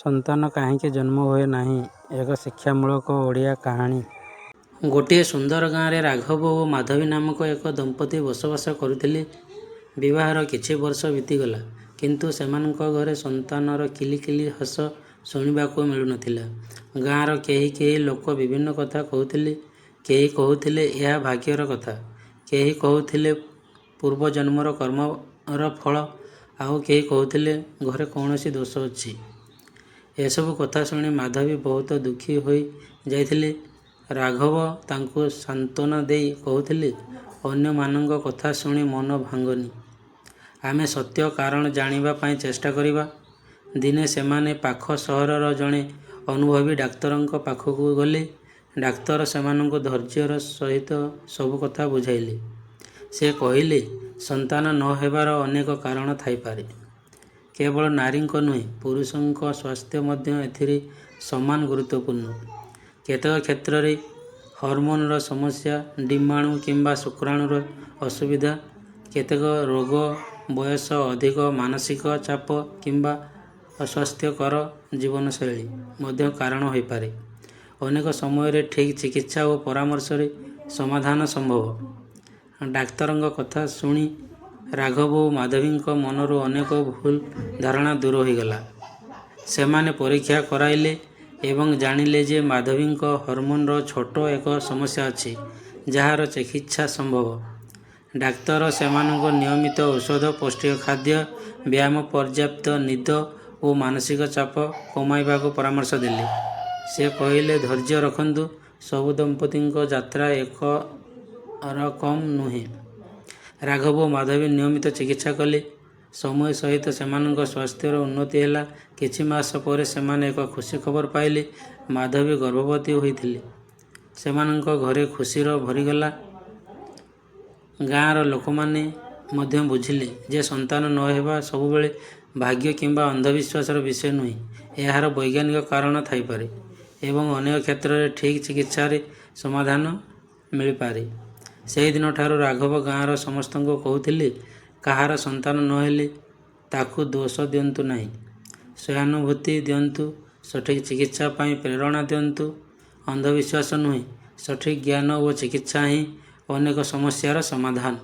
ସନ୍ତାନ କାହିଁକି ଜନ୍ମ ହୁଏ ନାହିଁ? ଏକ ଶିକ୍ଷାମୂଳକ ଓଡ଼ିଆ କାହାଣୀ। ଗୋଟିଏ ସୁନ୍ଦର ଗାଁରେ ରାଘବ ଓ ମାଧବୀ ନାମକ ଏକ ଦମ୍ପତି ବସବାସ କରୁଥିଲେ। ବିବାହର କିଛି ବର୍ଷ ବିତିଗଲା, କିନ୍ତୁ ସେମାନଙ୍କ ଘରେ ସନ୍ତାନର କିଲିକିଲି ହସ ଶୁଣିବାକୁ ମିଳୁନଥିଲା। ଗାଁର କେହି କେହି ଲୋକ ବିଭିନ୍ନ କଥା କହୁଥିଲେ। କେହି କହୁଥିଲେ ଏହା ଭାଗ୍ୟର କଥା, କେହି କହୁଥିଲେ ପୂର୍ବଜନ୍ମର କର୍ମର ଫଳ, ଆଉ କେହି କହୁଥିଲେ ଘରେ କୌଣସି ଦୋଷ ଅଛି। ଏସବୁ କଥା ଶୁଣି ମାଧବୀ ବହୁତ ଦୁଃଖୀ ହୋଇ ଯାଇଥିଲେ। ରାଘବ ତାଙ୍କୁ ସାନ୍ତ୍ୱନା ଦେଇ କହୁଥିଲେ, ଅନ୍ୟମାନଙ୍କ କଥା ଶୁଣି ମନ ଭାଙ୍ଗନି। ଆମେ ସତ୍ୟ କାରଣ ଜାଣିବା ପାଇଁ ଚେଷ୍ଟା କରିବା। ଦିନେ ସେମାନେ ପାଖ ସହରର ଜଣେ ଅନୁଭବୀ ଡାକ୍ତରଙ୍କ ପାଖକୁ ଗଲେ। ଡାକ୍ତର ସେମାନଙ୍କୁ ଧୈର୍ଯ୍ୟର ସହିତ ସବୁ କଥା ବୁଝାଇଲେ। ସେ କହିଲେ, ସନ୍ତାନ ନ ହେବାର ଅନେକ କାରଣ ଥାଇପାରେ। କେବଳ ନାରୀଙ୍କ ନୁହେଁ, ପୁରୁଷଙ୍କ ସ୍ୱାସ୍ଥ୍ୟ ମଧ୍ୟ ଏଥିରେ ସମାନ ଗୁରୁତ୍ୱପୂର୍ଣ୍ଣ। କେତେକ କ୍ଷେତ୍ରରେ ହରମୋନର ସମସ୍ୟା, ଡିମ୍ବାଣୁ କିମ୍ବା ଶୁକ୍ରାଣୁର ଅସୁବିଧା, କେତେକ ରୋଗ, ବୟସ ଅଧିକ, ମାନସିକ ଚାପ କିମ୍ବା ଅସ୍ୱାସ୍ଥ୍ୟକର ଜୀବନଶୈଳୀ ମଧ୍ୟ କାରଣ ହୋଇପାରେ। ଅନେକ ସମୟରେ ଠିକ୍ ଚିକିତ୍ସା ଓ ପରାମର୍ଶରେ ସମାଧାନ ସମ୍ଭବ। ଡାକ୍ତରଙ୍କ କଥା ଶୁଣି ରାଘବ ଓ ମାଧବୀଙ୍କ ମନରୁ ଅନେକ ଭୁଲ ଧାରଣା ଦୂର ହୋଇଗଲା। ସେମାନେ ପରୀକ୍ଷା କରାଇଲେ ଏବଂ ଜାଣିଲେ ଯେ ମାଧବୀଙ୍କ ହରମୋନର ଛୋଟ ଏକ ସମସ୍ୟା ଅଛି, ଯାହାର ଚିକିତ୍ସା ସମ୍ଭବ। ଡାକ୍ତର ସେମାନଙ୍କୁ ନିୟମିତ ଔଷଧ, ପୌଷ୍ଟିକ ଖାଦ୍ୟ, ବ୍ୟାୟାମ, ପର୍ଯ୍ୟାପ୍ତ ନିଦ ଓ ମାନସିକ ଚାପ କମାଇବାକୁ ପରାମର୍ଶ ଦେଲେ। ସେ କହିଲେ, ଧୈର୍ଯ୍ୟ ରଖନ୍ତୁ, ସବୁ ଦମ୍ପତିଙ୍କ ଯାତ୍ରା ଏକରକମ ନୁହେଁ। ରାଘବ ଓ ମାଧବୀ ନିୟମିତ ଚିକିତ୍ସା କଲେ। ସମୟ ସହିତ ସେମାନଙ୍କ ସ୍ୱାସ୍ଥ୍ୟର ଉନ୍ନତି ହେଲା। କିଛି ମାସ ପରେ ସେମାନେ ଏକ ଖୁସି ଖବର ପାଇଲେ। ମାଧବୀ ଗର୍ଭବତୀ ହୋଇଥିଲେ। ସେମାନଙ୍କ ଘରେ ଖୁସିର ଭରିଗଲା। ଗାଁର ଲୋକମାନେ ମଧ୍ୟ ବୁଝିଲେ ଯେ ସନ୍ତାନ ନ ହେବା ସବୁବେଳେ ଭାଗ୍ୟ କିମ୍ବା ଅନ୍ଧବିଶ୍ୱାସର ବିଷୟ ନୁହେଁ, ଏହାର ବୈଜ୍ଞାନିକ କାରଣ ଥାଇପାରେ ଏବଂ ଅନେକ କ୍ଷେତ୍ରରେ ଠିକ୍ ଚିକିତ୍ସାରେ ସମାଧାନ ମିଳିପାରେ। ସେହିଦିନଠାରୁ ରାଘବ ଗାଁର ସମସ୍ତଙ୍କୁ କହୁଥିଲେ, କାହାର ସନ୍ତାନ ନ ହେଲେ ତାକୁ ଦୋଷ ଦିଅନ୍ତୁ ନାହିଁ, ସହାନୁଭୂତି ଦିଅନ୍ତୁ, ସଠିକ୍ ଚିକିତ୍ସା ପାଇଁ ପ୍ରେରଣା ଦିଅନ୍ତୁ। ଅନ୍ଧବିଶ୍ୱାସ ନୁହେଁ, ସଠିକ୍ ଜ୍ଞାନ ଓ ଚିକିତ୍ସା ହିଁ ଅନେକ ସମସ୍ୟାର ସମାଧାନ।